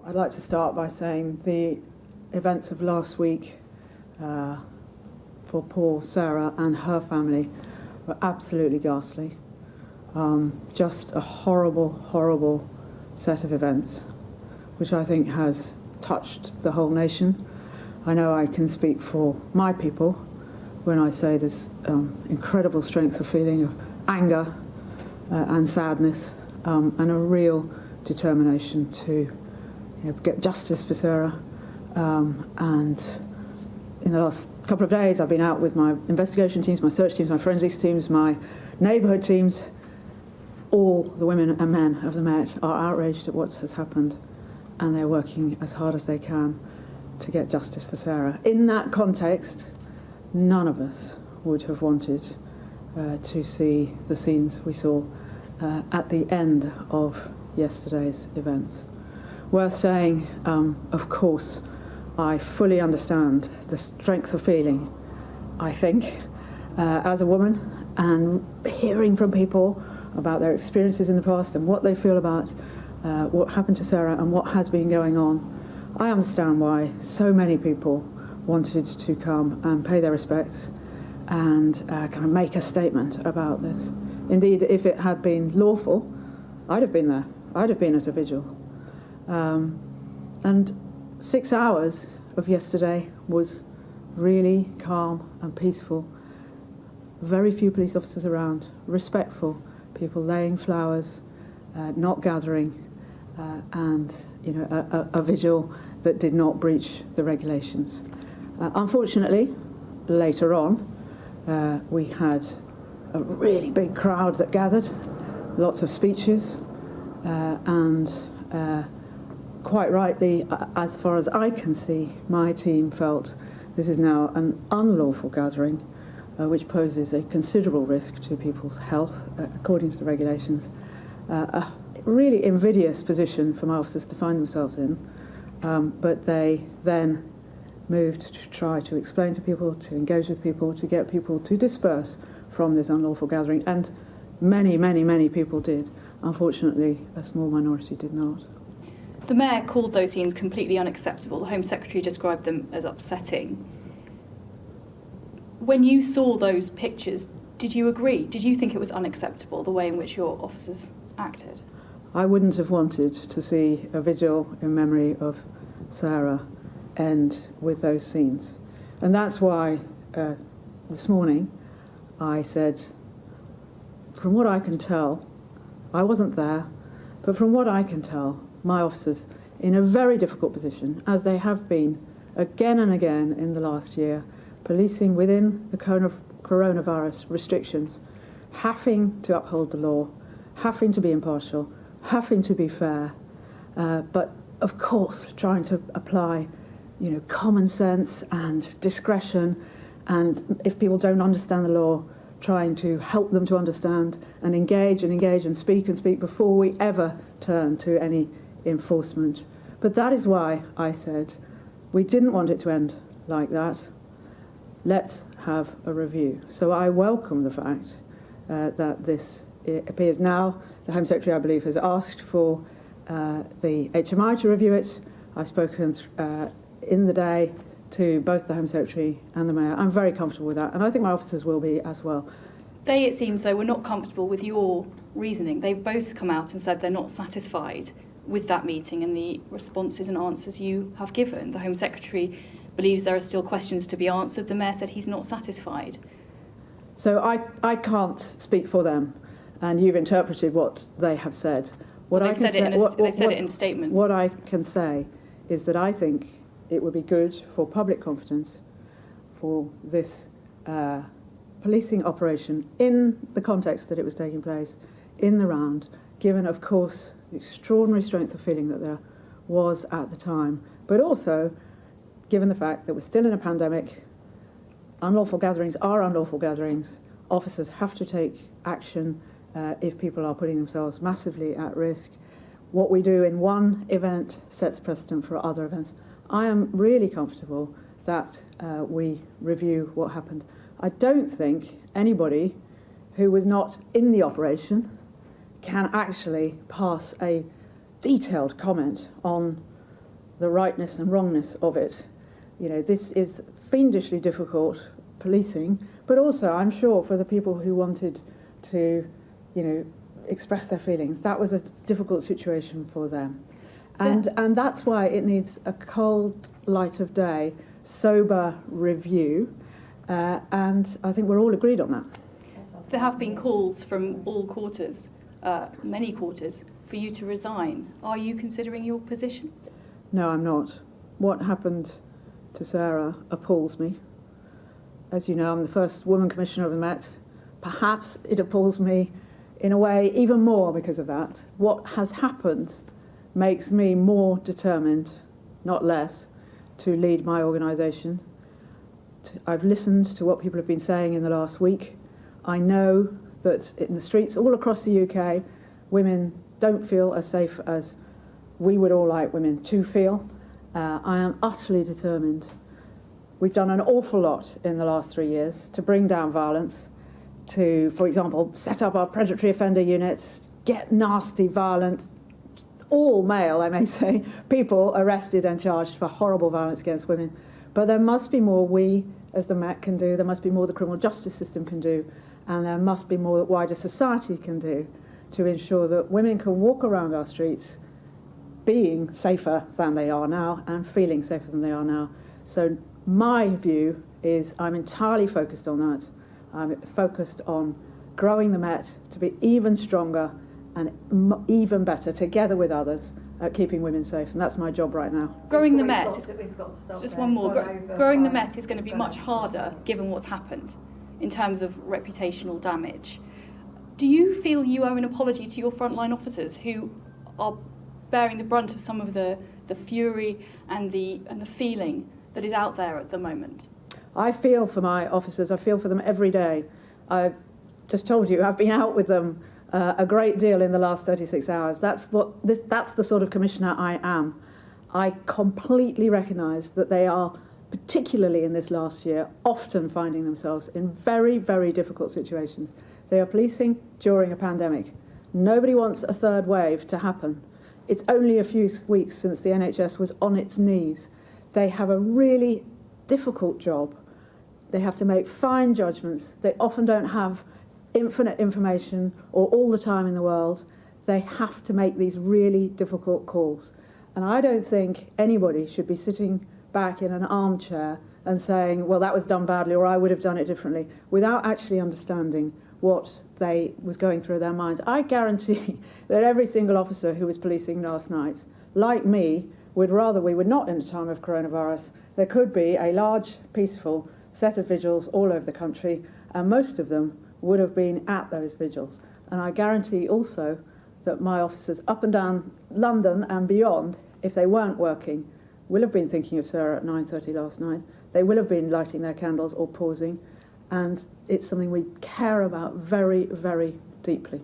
I'd like to start by saying the events of last week for poor Sarah and her family were absolutely ghastly. Just a horrible, horrible set of events, which I think has touched the whole nation. I know I can speak for my people when I say this incredible strength of feeling of anger and sadness and a real determination to get justice for Sarah. And in the last couple of days, I've been out with my investigation teams, my search teams, my forensics teams, my neighbourhood teams. All the women and men of the Met are outraged at what has happened, and they're working as hard as they can to get justice for Sarah. In that context, none of us would have wanted to see the scenes we saw at the end of yesterday's events. Worth saying, of course, I fully understand the strength of feeling, I think, as a woman, and hearing from people about their experiences in the past and what they feel about what happened to Sarah and what has been going on. I understand why so many people wanted to come and pay their respects and kind of make a statement about this. Indeed, if it had been lawful, I'd have been there. I'd have been at a vigil. And 6 hours of yesterday was really calm and peaceful. Very few police officers around, respectful, people laying flowers, not gathering, and a vigil that did not breach the regulations. Unfortunately, later on, we had a really big crowd that gathered, lots of speeches, and quite rightly, as far as I can see, my team felt this is now an unlawful gathering, which poses a considerable risk to people's health, according to the regulations. A really invidious position for my officers to find themselves in, but they then moved to try to explain to people, to engage with people, to get people to disperse from this unlawful gathering, and many, many, many people did. Unfortunately, a small minority did not. The Mayor called those scenes completely unacceptable. The Home Secretary described them as upsetting. When you saw those pictures, did you agree? Did you think it was unacceptable, the way in which your officers acted? I wouldn't have wanted to see a vigil in memory of Sarah end with those scenes. And that's why this morning I said, from what I can tell, I wasn't there, but from what I can tell, my officers, in a very difficult position, as they have been again and again in the last year, policing within the coronavirus restrictions, having to uphold the law, having to be impartial, having to be fair, but of course trying to apply, common sense and discretion, and if people don't understand the law, trying to help them to understand and engage and speak before we ever turn to any enforcement. But that is why I said we didn't want it to end like that. Let's have a review. So I welcome the fact that this appears now. The Home Secretary, I believe, has asked for the HMI to review it. I've spoken in the day to both the Home Secretary and the Mayor. I'm very comfortable with that, and I think my officers will be as well. They, it seems, though, were not comfortable with your reasoning. They've both come out and said they're not satisfied with that meeting and the responses and answers you have given. The Home Secretary believes there are still questions to be answered. The Mayor said he's not satisfied. So I can't speak for them, and you've interpreted what they have said. They've said it in statements. What I can say is that I think it would be good for public confidence for this policing operation in the context that it was taking place in the round, given, of course, the extraordinary strength of feeling that there was at the time, but also given the fact that we're still in a pandemic. Unlawful gatherings are unlawful gatherings. Officers have to take action if people are putting themselves massively at risk. What we do in one event sets a precedent for other events. I am really comfortable that we review what happened. I don't think anybody who was not in the operation can actually pass a detailed comment on the rightness and wrongness of it. You know, this is fiendishly difficult policing, but also, I'm sure, for the people who wanted to, you know, express their feelings, that was a difficult situation for them. And that's why it needs a cold light of day, sober review, and I think we're all agreed on that. There have been calls from all quarters, many quarters, for you to resign. Are you considering your position? No, I'm not. What happened to Sarah appalls me. As you know, I'm the first woman commissioner of the Met. Perhaps it appalls me in a way even more because of that. What has happened makes me more determined, not less, to lead my organisation. I've listened to what people have been saying in the last week. I know that in the streets all across the UK, women don't feel as safe as we would all like women to feel. I am utterly determined. We've done an awful lot in the last 3 years to bring down violence, to, for example, set up our predatory offender units, get nasty, violent, all male, I may say, people arrested and charged for horrible violence against women. But there must be more we, as the Met, can do. There must be more the criminal justice system can do. And there must be more that wider society can do to ensure that women can walk around our streets being safer than they are now and feeling safer than they are now. So my view is I'm entirely focused on that. I'm focused on growing the Met to be even stronger and even better, together with others, at keeping women safe. And that's my job right now. Growing the Met is just one more. Growing the Met is going to be much harder given what's happened in terms of reputational damage. Do you feel you owe an apology to your frontline officers who are bearing the brunt of some of the fury and the feeling that is out there at the moment? I feel for my officers. I feel for them every day. I've just told you I've been out with them a great deal in the last 36 hours. That's the sort of commissioner I am. I completely recognise that they are, particularly in this last year, often finding themselves in very, very difficult situations. They are policing during a pandemic. Nobody wants a third wave to happen. It's only a few weeks since the NHS was on its knees. They have a really difficult job. They have to make fine judgments. They often don't have infinite information or all the time in the world. They have to make these really difficult calls. And I don't think anybody should be sitting back in an armchair and saying, well, that was done badly, or I would have done it differently, without actually understanding what was going through their minds. I guarantee that every single officer who was policing last night, like me, would rather we were not in a time of coronavirus. There could be a large, peaceful set of vigils all over the country, and most of them would have been at those vigils. And I guarantee also that my officers up and down London and beyond, if they weren't working, will have been thinking of Sarah at 9:30 last night. They will have been lighting their candles or pausing, and it's something we care about very, very deeply.